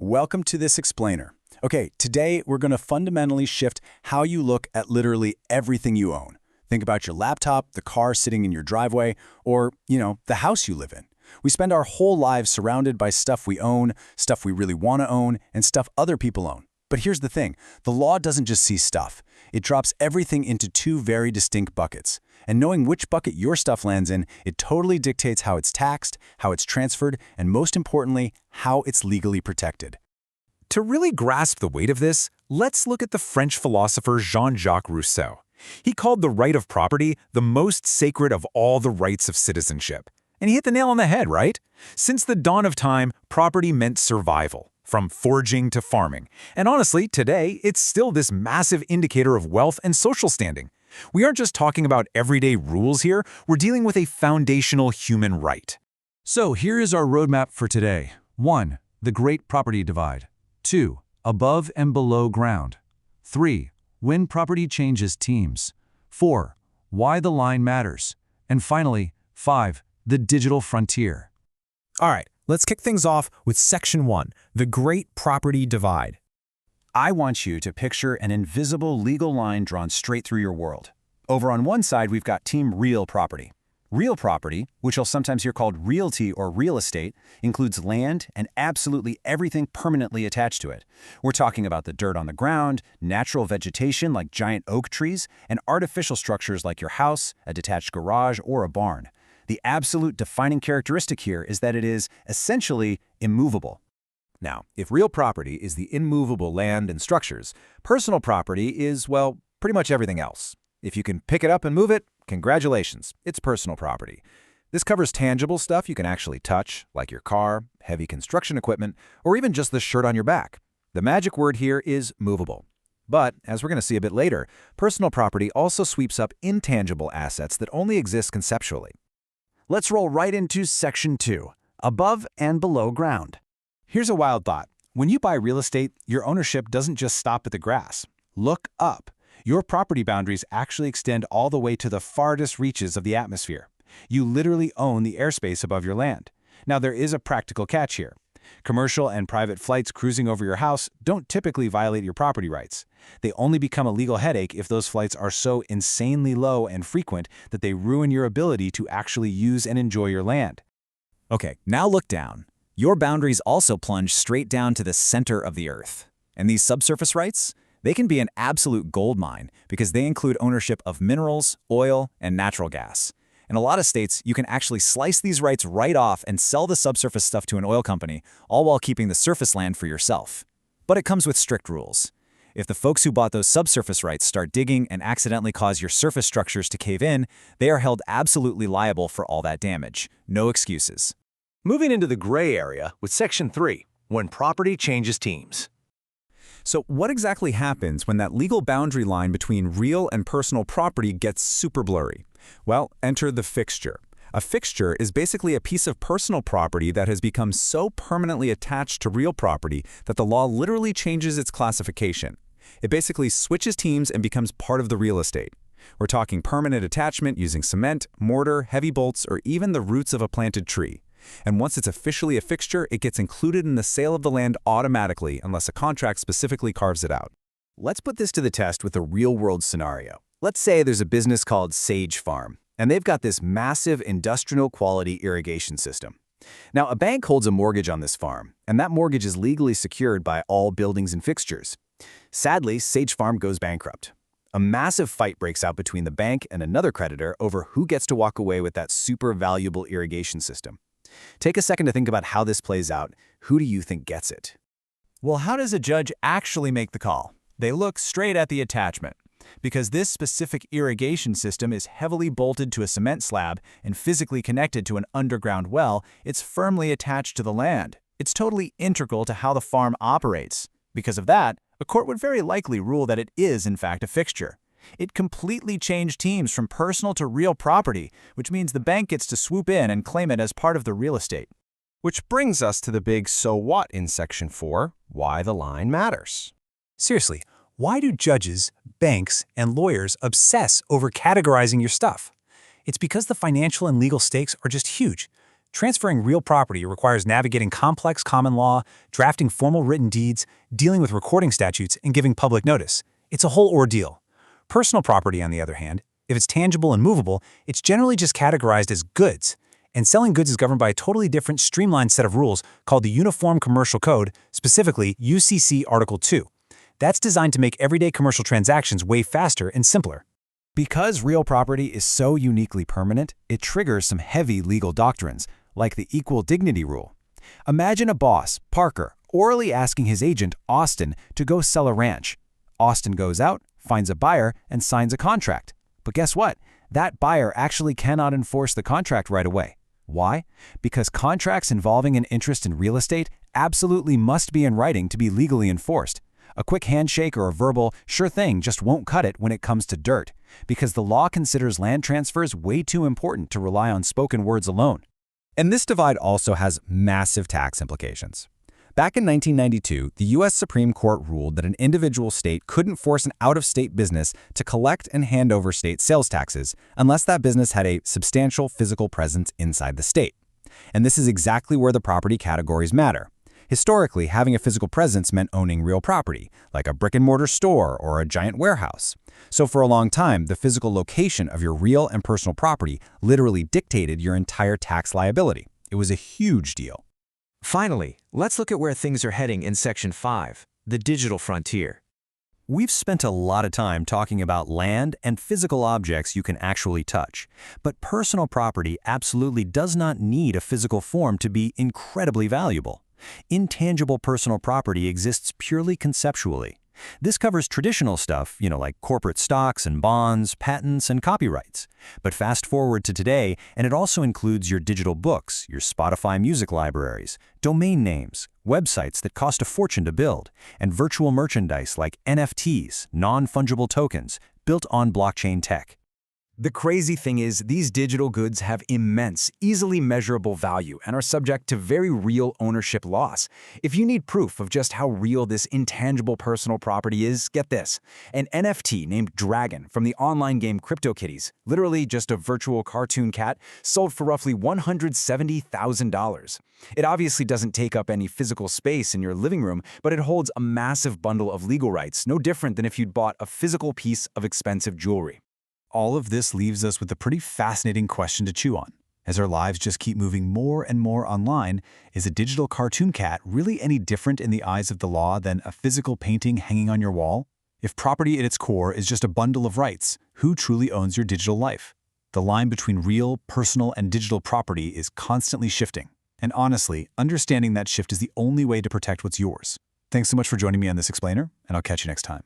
Welcome to this explainer. Okay, today we're going to fundamentally shift how you look at literally everything you own. Think about your laptop, the car sitting in your driveway, or, the house you live in. We spend our whole lives surrounded by stuff we own, stuff we really want to own, and stuff other people own. But here's the thing, the law doesn't just see stuff. It drops everything into two very distinct buckets. And knowing which bucket your stuff lands in, it totally dictates how it's taxed, how it's transferred, and most importantly, how it's legally protected. To really grasp the weight of this, let's look at the French philosopher Jean-Jacques Rousseau. He called the right of property the most sacred of all the rights of citizenship. And he hit the nail on the head, right? Since the dawn of time, property meant survival, from foraging to farming. And honestly, today, it's still this massive indicator of wealth and social standing. We aren't just talking about everyday rules here, we're dealing with a foundational human right. So here is our roadmap for today. 1. The Great Property Divide. 2. Above and below ground. 3. When property changes teams. 4. Why the line matters. And finally, 5. The digital frontier. All right, let's kick things off with Section 1, the Great Property Divide. I want you to picture an invisible legal line drawn straight through your world. Over on one side, we've got Team Real Property. Real property, which you'll sometimes hear called realty or real estate, includes land and absolutely everything permanently attached to it. We're talking about the dirt on the ground, natural vegetation like giant oak trees, and artificial structures like your house, a detached garage, or a barn. The absolute defining characteristic here is that it is essentially immovable. Now, if real property is the immovable land and structures, personal property is, well, pretty much everything else. If you can pick it up and move it, congratulations, it's personal property. This covers tangible stuff you can actually touch, like your car, heavy construction equipment, or even just the shirt on your back. The magic word here is movable. But, as we're going to see a bit later, personal property also sweeps up intangible assets that only exist conceptually. Let's roll right into Section 2, above and below ground. Here's a wild thought. When you buy real estate, your ownership doesn't just stop at the grass. Look up. Your property boundaries actually extend all the way to the farthest reaches of the atmosphere. You literally own the airspace above your land. Now, there is a practical catch here. Commercial and private flights cruising over your house don't typically violate your property rights. They only become a legal headache if those flights are so insanely low and frequent that they ruin your ability to actually use and enjoy your land. Okay, now look down. Your boundaries also plunge straight down to the center of the earth. And these subsurface rights? They can be an absolute goldmine because they include ownership of minerals, oil, and natural gas. In a lot of states, you can actually slice these rights right off and sell the subsurface stuff to an oil company, all while keeping the surface land for yourself. But it comes with strict rules. If the folks who bought those subsurface rights start digging and accidentally cause your surface structures to cave in, they are held absolutely liable for all that damage. No excuses. Moving into the gray area with Section 3, when property changes teams. So what exactly happens when that legal boundary line between real and personal property gets super blurry? Well, enter the fixture. A fixture is basically a piece of personal property that has become so permanently attached to real property that the law literally changes its classification. It basically switches teams and becomes part of the real estate. We're talking permanent attachment using cement, mortar, heavy bolts, or even the roots of a planted tree. And once it's officially a fixture, it gets included in the sale of the land automatically unless a contract specifically carves it out. Let's put this to the test with a real-world scenario. Let's say there's a business called Sage Farm, and they've got this massive industrial-quality irrigation system. Now, a bank holds a mortgage on this farm, and that mortgage is legally secured by all buildings and fixtures. Sadly, Sage Farm goes bankrupt. A massive fight breaks out between the bank and another creditor over who gets to walk away with that super valuable irrigation system. Take a second to think about how this plays out. Who do you think gets it? Well, how does a judge actually make the call? They look straight at the attachment. Because this specific irrigation system is heavily bolted to a cement slab and physically connected to an underground well, it's firmly attached to the land. It's totally integral to how the farm operates. Because of that, a court would very likely rule that it is, in fact, a fixture. It completely changed teams from personal to real property, which means the bank gets to swoop in and claim it as part of the real estate. Which brings us to the big so what in Section 4, why the line matters. Seriously, why do judges, banks, and lawyers obsess over categorizing your stuff? It's because the financial and legal stakes are just huge. Transferring real property requires navigating complex common law, drafting formal written deeds, dealing with recording statutes, and giving public notice. It's a whole ordeal. Personal property, on the other hand, if it's tangible and movable, it's generally just categorized as goods. And selling goods is governed by a totally different, streamlined set of rules called the Uniform Commercial Code, specifically UCC Article 2. That's designed to make everyday commercial transactions way faster and simpler. Because real property is so uniquely permanent, it triggers some heavy legal doctrines, like the equal dignity rule. Imagine a boss, Parker, orally asking his agent, Austin, to go sell a ranch. Austin goes out, finds a buyer, and signs a contract. But guess what? That buyer actually cannot enforce the contract right away. Why? Because contracts involving an interest in real estate absolutely must be in writing to be legally enforced. A quick handshake or a verbal sure thing just won't cut it when it comes to dirt, because the law considers land transfers way too important to rely on spoken words alone. And this divide also has massive tax implications. Back in 1992, the U.S. Supreme Court ruled that an individual state couldn't force an out-of-state business to collect and hand over state sales taxes unless that business had a substantial physical presence inside the state. And this is exactly where the property categories matter. Historically, having a physical presence meant owning real property, like a brick-and-mortar store or a giant warehouse. So for a long time, the physical location of your real and personal property literally dictated your entire tax liability. It was a huge deal. Finally, let's look at where things are heading in Section 5, the digital frontier. We've spent a lot of time talking about land and physical objects you can actually touch, but personal property absolutely does not need a physical form to be incredibly valuable. Intangible personal property exists purely conceptually. This covers traditional stuff, like corporate stocks and bonds, patents, and copyrights. But fast forward to today, and it also includes your digital books, your Spotify music libraries, domain names, websites that cost a fortune to build, and virtual merchandise like NFTs, non-fungible tokens, built on blockchain tech. The crazy thing is, these digital goods have immense, easily measurable value and are subject to very real ownership loss. If you need proof of just how real this intangible personal property is, get this. An NFT named Dragon from the online game CryptoKitties, literally just a virtual cartoon cat, sold for roughly $170,000. It obviously doesn't take up any physical space in your living room, but it holds a massive bundle of legal rights, no different than if you'd bought a physical piece of expensive jewelry. All of this leaves us with a pretty fascinating question to chew on. As our lives just keep moving more and more online, is a digital cartoon cat really any different in the eyes of the law than a physical painting hanging on your wall? If property at its core is just a bundle of rights, who truly owns your digital life? The line between real, personal, and digital property is constantly shifting. And honestly, understanding that shift is the only way to protect what's yours. Thanks so much for joining me on this explainer, and I'll catch you next time.